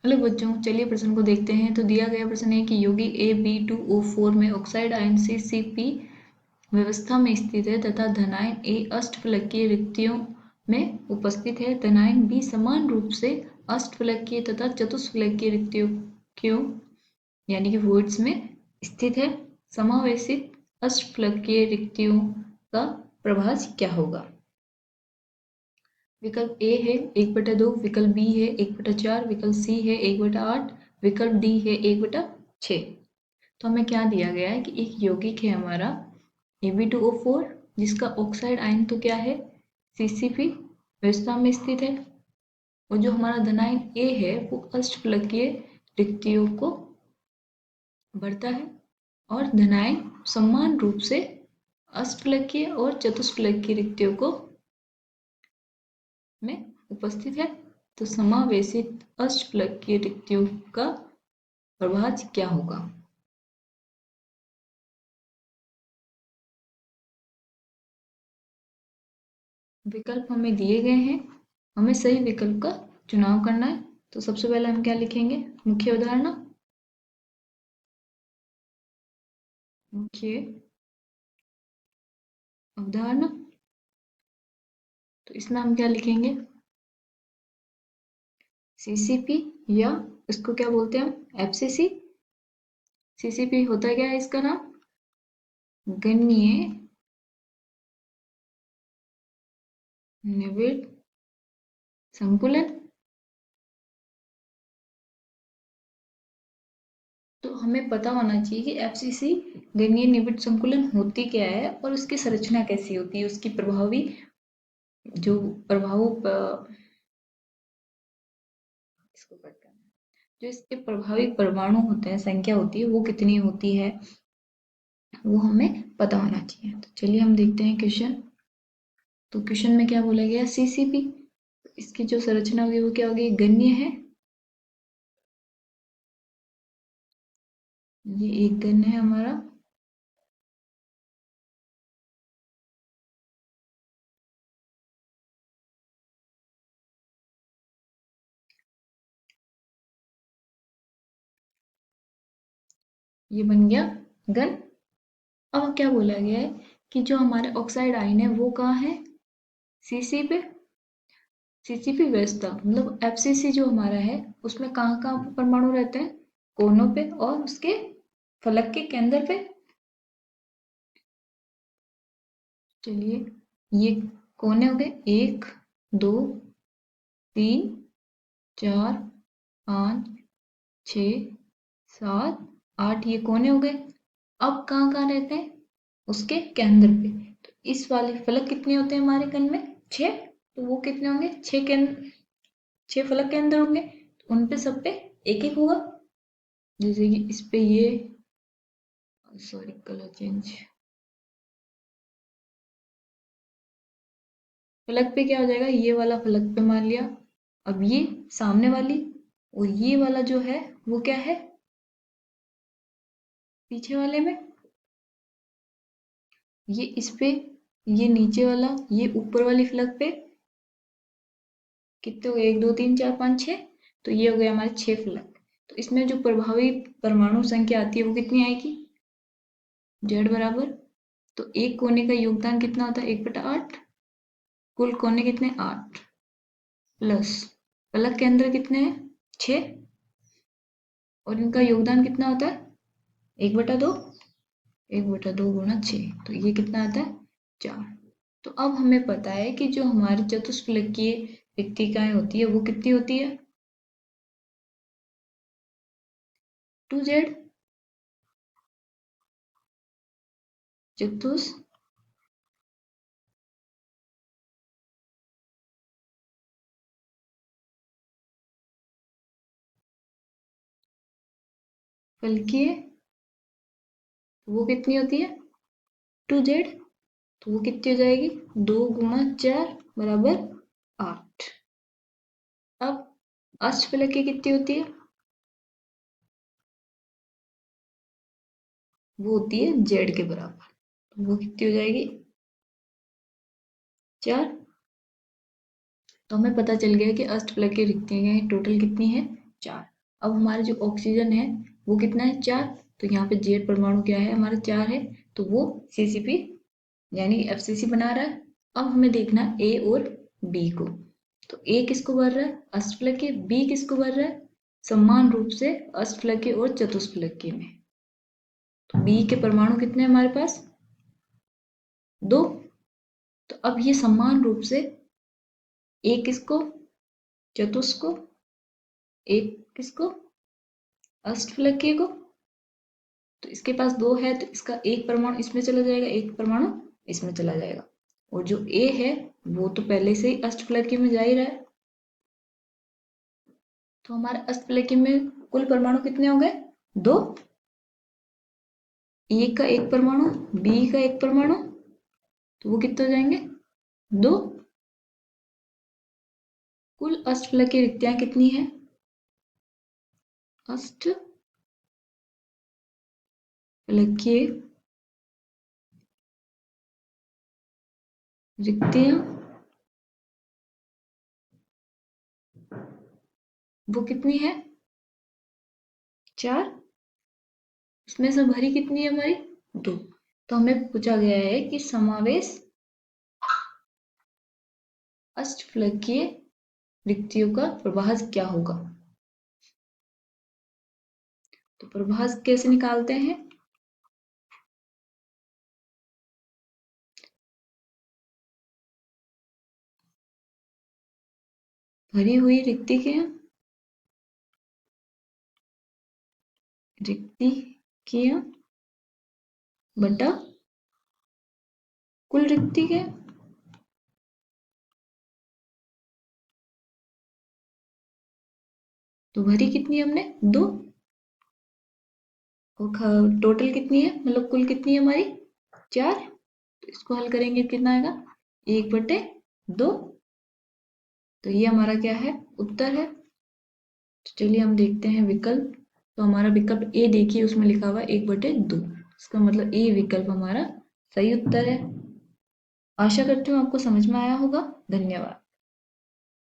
Hello बच्चों, चलिए प्रश्न को देखते हैं। तो दिया गया प्रश्न है कि यौगिक AB2O4 में ऑक्साइड आयन CCP व्यवस्था में स्थित है तथा धनायन A अष्टफलकीय रिक्तियों में उपस्थित है। धनायन B समान रूप से अष्टफलकीय तथा चतुष्फलकीय रिक्तियों यानी कि वॉइड्स में स्थित है। समावेशित अष्टफलकीय रिक्तियों का प्रभाज क्या होगा? विकल्प ए है 1/2, विकल्प बी है 1/4, विकल्प सी है 1/8, विकल्प डी है 1/6। तो हमें क्या दिया गया है कि एक यौगिक है हमारा Ab2O4 जिसका ऑक्साइड आयन तो क्या है CCP व्यवस्था में स्थित है, और जो हमारा धनायन A है वो अष्टफलकीय रिक्तियों को भरता है, और धनायन समान रूप से अष्टफलकीय और चतुष्फलकीय रिक्तियों को में उपस्थित है। तो समावेशित अष्टफलकीय रिक्तियों का प्रभाज क्या होगा? विकल्प हमें दिए गए हैं, हमें सही विकल्प का चुनाव करना है। तो सबसे पहले हम क्या लिखेंगे? मुख्य अवधारणा। मुख्य अवधारणा, तो इसमें हम क्या लिखेंगे? CCP, या इसको क्या बोलते हैं हम? FCC। CCP होता क्या है इसका नाम? गणीय निविड़ संकुलन। तो हमें पता होना चाहिए कि FCC गणीय निविड़ संकुलन होती क्या है और उसकी संरचना कैसी होती है, उसकी प्रभावी जो प्रभाव इसको कट करना, जो इसके प्रभावी परमाणु होते हैं, संख्या होती है वो कितनी होती है, वो हमें पता होना चाहिए। तो चलिए हम देखते हैं क्वेश्चन। तो क्वेश्चन में क्या बोला गया? CCP, इसकी जो संरचना होगी वो क्या होगी? गणीय है, ये एक घन है हमारा, ये बन गया घन। अब क्या बोला गया है कि जो हमारे ऑक्साइड आयन है वो कहाँ है? CC पे। CCP व्यवस्था मतलब FCC जो हमारा है उसमें कहाँ कहाँ पे परमाणु रहते हैं? कोनों पे और उसके फलक के केंद्र पे। चलिए, ये कोने हो गए 1 2 3 4 5 6 7 8, ये कोने हो गए। अब कहाँ कहाँ रहते हैं? उसके केंद्र पे। तो इस वाले फलक कितने होते हैं हमारे कण में? 6। तो वो कितने होंगे? 6 केंद्र, 6 फलक केंद्र होंगे, तो उन पे सब पे एक एक होगा। जैसे कि इस पे ये, सॉरी कलर चेंज, फलक पे क्या हो जाएगा? ये वाला फलक पे मान लिया। अब ये सामने वाली, और ये वाला जो है वो क्या है? पीछे वाले में। ये इस पे, ये नीचे वाला, ये ऊपर वाली फलक पे कितने हो गए? 1 2 3 4 5 6। तो ये हो गए हमारे 6 फलक। तो इसमें जो प्रभावी परमाणु संख्या आती है वो कितनी आएगी? Z बराबर, तो एक कोने का योगदान कितना होता है? 1/8। कुल कोने कितने? 8, प्लस फलक केंद्र कितने हैं? 6, और इनका योगदान कितना होता है? 1/2। 1/2 गुणा 6, तो ये कितना आता है? 4। तो अब हमें पता है कि जो हमारी चतुष्फलकीय रिक्तिकाएं होती है वो कितनी होती है? 2Z। चतुष्फलकीय वो कितनी होती है? 2Z। तो वो कितनी हो जाएगी? 2 गुणा 4 बराबर 8। अब अष्टफलकीय कितनी होती है? वो होती है Z के बराबर, तो वो कितनी हो जाएगी? 4। तो हमें पता चल गया कि अष्टफलकीय रिक्तियां टोटल कितनी है? 4। अब हमारा जो ऑक्सीजन है वो कितना है 4, तो यहाँ पे जेड परमाणु क्या है हमारा 4 है, तो वो CCP यानी FCC बना रहा है। अब हमें देखना A और B को, तो A किसको भर रहा है अष्टफलकीय, B किसको भर रहा है समान रूप से अष्टफलकीय और चतुष्फलकीय में। तो B के परमाणु कितने हैं हमारे पास 2, तो अब ये समान रूप से एक किसको चतुष को, एक किसको अष्टफलकीय को, तो इसके पास 2 है तो इसका एक परमाणु इसमें चला जाएगा, एक परमाणु इसमें चला जाएगा, और जो A है वो तो पहले से ही अष्टफलकीय में जा ही रहा है। तो हमारे अष्टफलकीय में कुल परमाणु कितने हो गए 2, ए का एक परमाणु बी का एक परमाणु, तो वो कितने हो जाएंगे 2। कुल अष्टफलकीय रिक्तियां कितनी है अष्टफलकीय रिक्तियां वो कितनी है 4, उसमें से भरी कितनी है हमारी 2। तो हमें पूछा गया है कि समावेश अष्टफलकीय रिक्तियों का प्रभाज क्या होगा। तो प्रभाज कैसे निकालते हैं, भरी हुई रिक्तियां बटा कुल रिक्तियां, तो भरी कितनी है हमने 2, और टोटल कितनी है मतलब कुल कितनी है हमारी 4, तो इसको हल करेंगे कितना आएगा 1/2। तो ये हमारा क्या है उत्तर है। तो चलिए हम देखते हैं विकल्प। तो हमारा विकल्प ए देखिए उसमें लिखा हुआ है 1/2, इसका मतलब ए विकल्प हमारा सही उत्तर है। आशा करती हूँ आपको समझ में आया होगा। धन्यवाद।